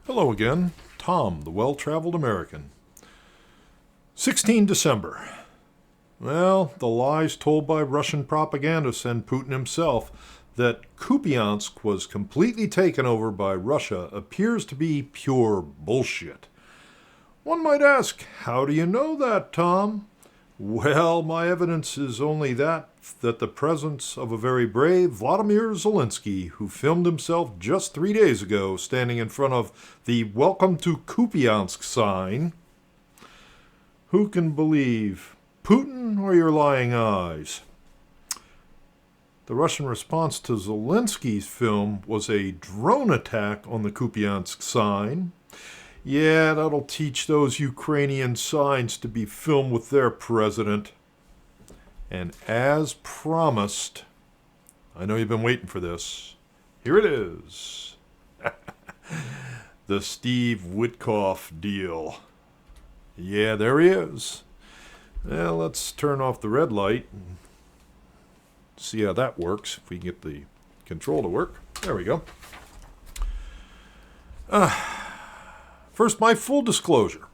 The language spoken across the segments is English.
Hello again, Tom, the well-traveled American. 16 December. Well, the lies told by Russian propagandists and Putin himself that Kupiansk was completely taken over by Russia appears to be pure bullshit. One might ask, how do you know that, Tom? Well, my evidence is only that the presence of a very brave Vladimir Zelensky, who filmed himself just 3 days ago standing in front of the Welcome to Kupiansk sign. Who can believe, Putin or your lying eyes? The Russian response to Zelensky's film was a drone attack on the Kupiansk sign. Yeah, that'll teach those Ukrainian signs to be filmed with their president. And as promised, I know you've been waiting for this, here it is. The Steve Witkoff deal. Yeah, there he is. Well, let's turn off the red light and see how that works, if we can get the control to work. There we go. First, my full disclosure.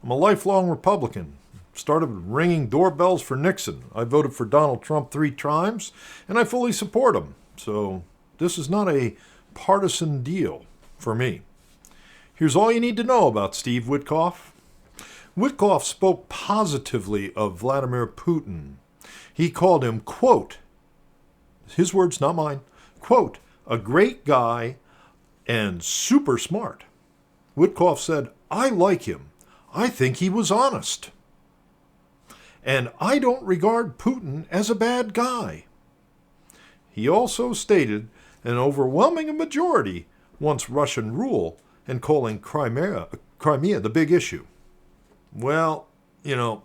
I'm a lifelong Republican. Started ringing doorbells for Nixon. I voted for Donald Trump 3 times, and I fully support him. So this is not a partisan deal for me. Here's all you need to know about Steve Witkoff. Witkoff spoke positively of Vladimir Putin. He called him, quote, his words, not mine, quote, a great guy and super smart. Witkoff said, I like him. I think he was honest. And I don't regard Putin as a bad guy. He also stated an overwhelming majority wants Russian rule and calling Crimea the big issue. Well, I don't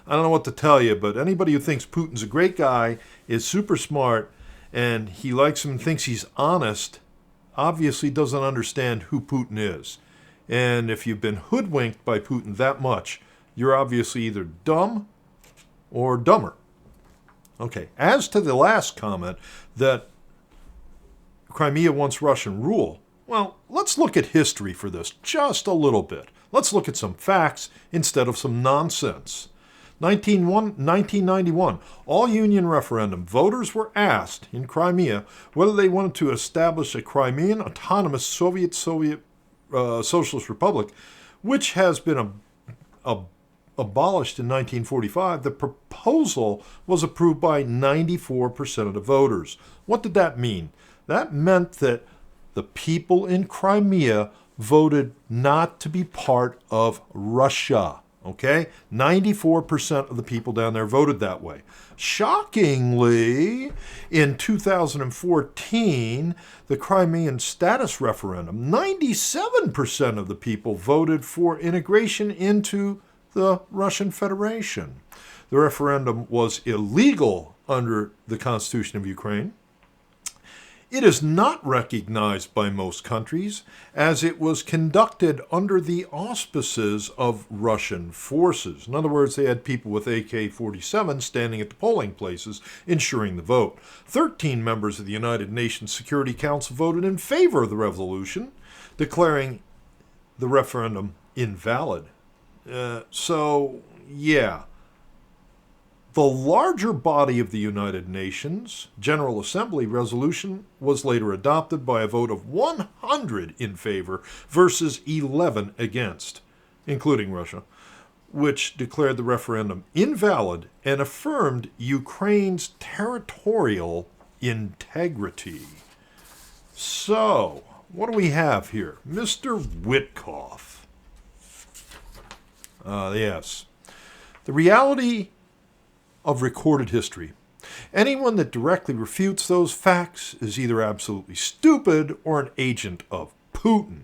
know what to tell you, but anybody who thinks Putin's a great guy, is super smart, and he likes him and thinks he's honest, obviously doesn't understand who Putin is. And if you've been hoodwinked by Putin that much, you're obviously either dumb or dumber. Okay, as to the last comment that Crimea wants Russian rule, well, let's look at history for this just a little bit. Let's look at some facts instead of some nonsense. 1991, all-union referendum. Voters were asked in Crimea whether they wanted to establish a Crimean autonomous Soviet Socialist Republic, which has been abolished in 1945. The proposal was approved by 94% of the voters. What did that mean? That meant that the people in Crimea voted not to be part of Russia. Okay? 94% of the people down there voted that way. Shockingly, in 2014, the Crimean status referendum, 97% of the people voted for integration into the Russian Federation. The referendum was illegal under the Constitution of Ukraine. It is not recognized by most countries as it was conducted under the auspices of Russian forces. In other words, they had people with AK-47 standing at the polling places ensuring the vote. 13 members of the United Nations Security Council voted in favor of the resolution, declaring the referendum invalid. The larger body of the United Nations General Assembly resolution was later adopted by a vote of 100 in favor versus 11 against, including Russia, which declared the referendum invalid and affirmed Ukraine's territorial integrity. So, what do we have here? Mr. Witkoff. Yes. The reality of recorded history. Anyone that directly refutes those facts is either absolutely stupid or an agent of Putin.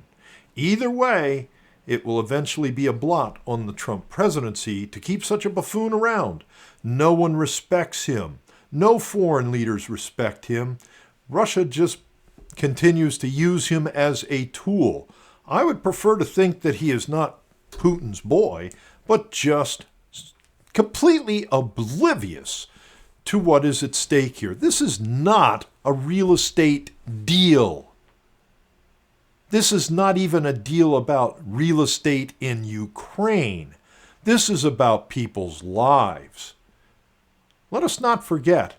Either way, it will eventually be a blot on the Trump presidency to keep such a buffoon around. No one respects him. No foreign leaders respect him. Russia just continues to use him as a tool. I would prefer to think that he is not Putin's boy, but just completely oblivious to what is at stake here. This is not a real estate deal. This is not even a deal about real estate in Ukraine. This is about people's lives. Let us not forget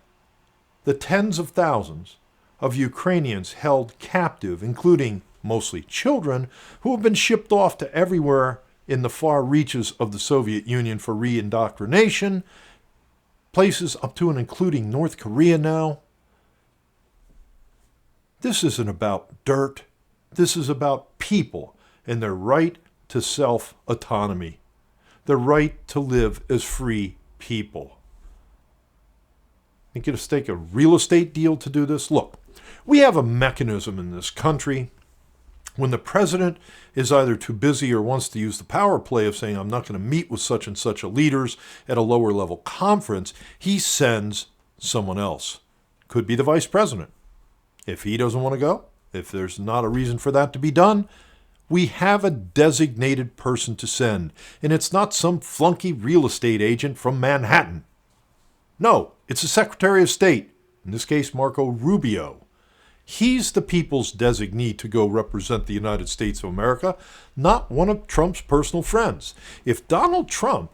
the tens of thousands of Ukrainians held captive, including mostly children, who have been shipped off to everywhere in the far reaches of the Soviet Union for re-indoctrination, places up to and including North Korea now. This isn't about dirt. This is about people and their right to self-autonomy, the right to live as free people. Think it'll take a real estate deal to do this? Look, we have a mechanism in this country when the president is either too busy or wants to use the power play of saying, I'm not going to meet with such and such a leaders at a lower level conference, he sends someone else. Could be the vice president. If he doesn't want to go, if there's not a reason for that to be done, we have a designated person to send. And it's not some flunky real estate agent from Manhattan. No, it's the Secretary of State, in this case Marco Rubio. He's the people's designee to go represent the United States of America, not one of Trump's personal friends. If Donald Trump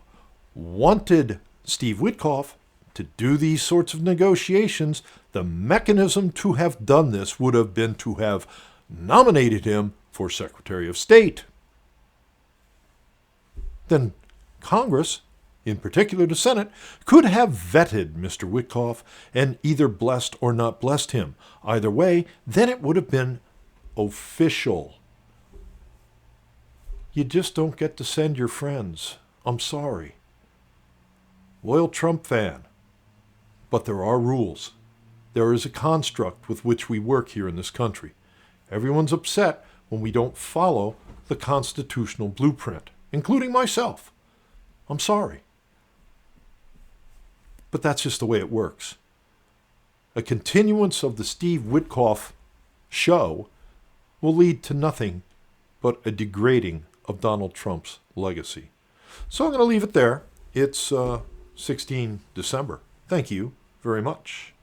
wanted Steve Witkoff to do these sorts of negotiations, the mechanism to have done this would have been to have nominated him for Secretary of State. Then Congress, in particular the Senate, could have vetted Mr. Witkoff and either blessed or not blessed him. Either way, then it would have been official. You just don't get to send your friends. I'm sorry. Loyal Trump fan. But there are rules. There is a construct with which we work here in this country. Everyone's upset when we don't follow the constitutional blueprint, including myself. I'm sorry. But that's just the way it works. A continuance of the Steve Witkoff show will lead to nothing but a degrading of Donald Trump's legacy. So I'm going to leave it there. It's 16 December. Thank you very much.